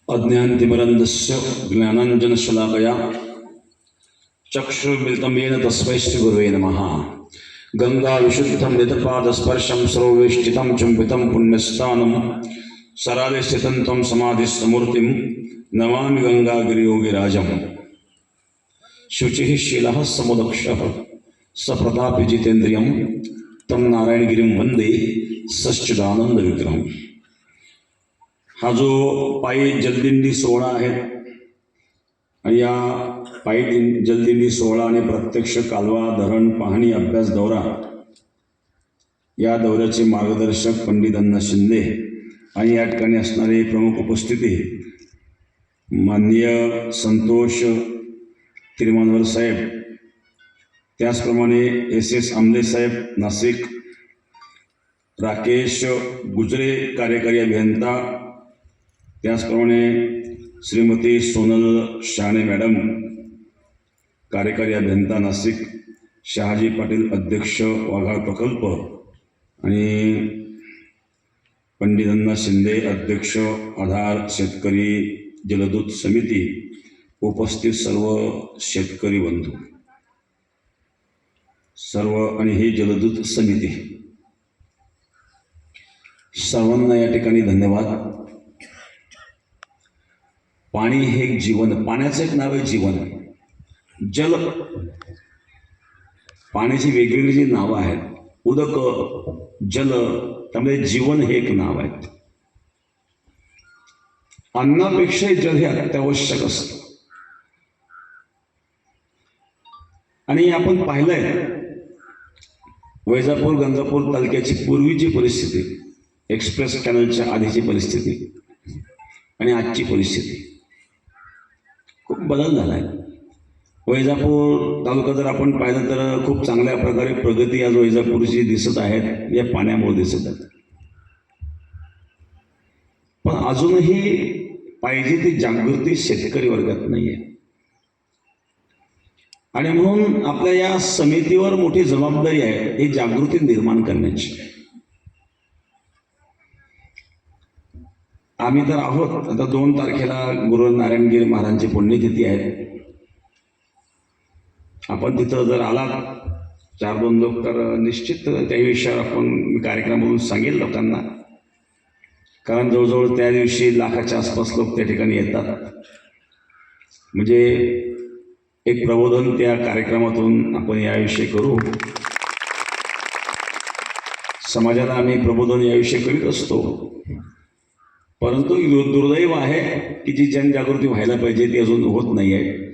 अज्ञानतिमिरन्दस्य ज्ञानाञ्जनशलाकया चक्षुर्मिलितं येन तस्मै श्रीगुरुवे नमः। गंगाविशुद्धं नितपादस्पर्शं सर्ववेष्टितं चुम्बितं पुण्यस्थानं सराले स्थितं त्वं समाधिस्थमूर्तिं नमामि गंगागिरियोगिराजम्। शुचिः शीलः समुदक्षः सप्रतापि जितेन्द्रियं तं नारायणगिरिं वन्दे सच्चिदानन्दविग्रहम्। हा जो पायी जलदिंडी सोहळा आहे आणि या पायी जलदिंडी सोहळा आणि प्रत्यक्ष कालवा धरण पाहणी अभ्यास दौरा या दौऱ्याचे मार्गदर्शक पंडित अण्णा शिंदे आणि या ठिकाणी असणारे प्रमुख उपस्थिती माननीय संतोष तिरमानवर साहेब, त्याचप्रमाणे SS आमले साहेब नाशिक, राकेश गुजरे कार्यकारी अभियंता, त्याचप्रमाणे श्रीमती सोनल शाणे मॅडम कार्यकारी अभियंता नाशिक, शहाजी पाटील अध्यक्ष वाघाळ प्रकल्प आणि पंडित अण्णा शिंदे अध्यक्ष आधार शेतकरी जलदूत समिती, उपस्थित सर्व शेतकरी बंधू सर्व आणि ही जलदूत समिती सर्वांना या ठिकाणी धन्यवाद। पाणी हे एक जीवन, पाण्याचं एक नाव आहे जीवन, जल, पाण्याची वेगवेगळी जी नावं आहेत, उदक, जल, त्यामुळे जीवन हे एक नाव आहे। अन्नापेक्षा जल हे अत्यावश्यक असतं आणि आपण पाहिलंय वैजापूर गंगापूर तालुक्याची पूर्वीची परिस्थिती, एक्सप्रेस कॅनलच्या आधीची परिस्थिती आणि आजची परिस्थिती खूप बदल झाला आहे। वैजापूर तालुका जर आपण पाहिलं तर खूप चांगल्या प्रकारे प्रगती आज वैजापूरची दिसत आहेत, या पाण्यामुळे दिसत आहेत, पण अजूनही पाहिजे ती जागृती शेतकरी वर्गात नाही आहे आणि म्हणून आपल्या या समितीवर मोठी जबाबदारी आहे ही जागृती निर्माण करण्याची। आम्ही तर आहोत, आता 2 तारखेला गुरु नारायणगिरी महाराजांची पुण्यतिथी आहे। आपण तिथं जर आलात 4-2 लोक तर निश्चित त्या विषयावर आपण कार्यक्रमातून सांगेल लोकांना, कारण जवळजवळ त्या दिवशी लाखाच्या आसपास लोक त्या ठिकाणी येतात। म्हणजे एक प्रबोधन त्या कार्यक्रमातून आपण याविषयी करू, समाजाला आम्ही प्रबोधन याविषयी करीत असतो, परंतु दुर्दैव आहे की जी जनजागृती व्हायला पाहिजे ती अजून होत नाही आहे।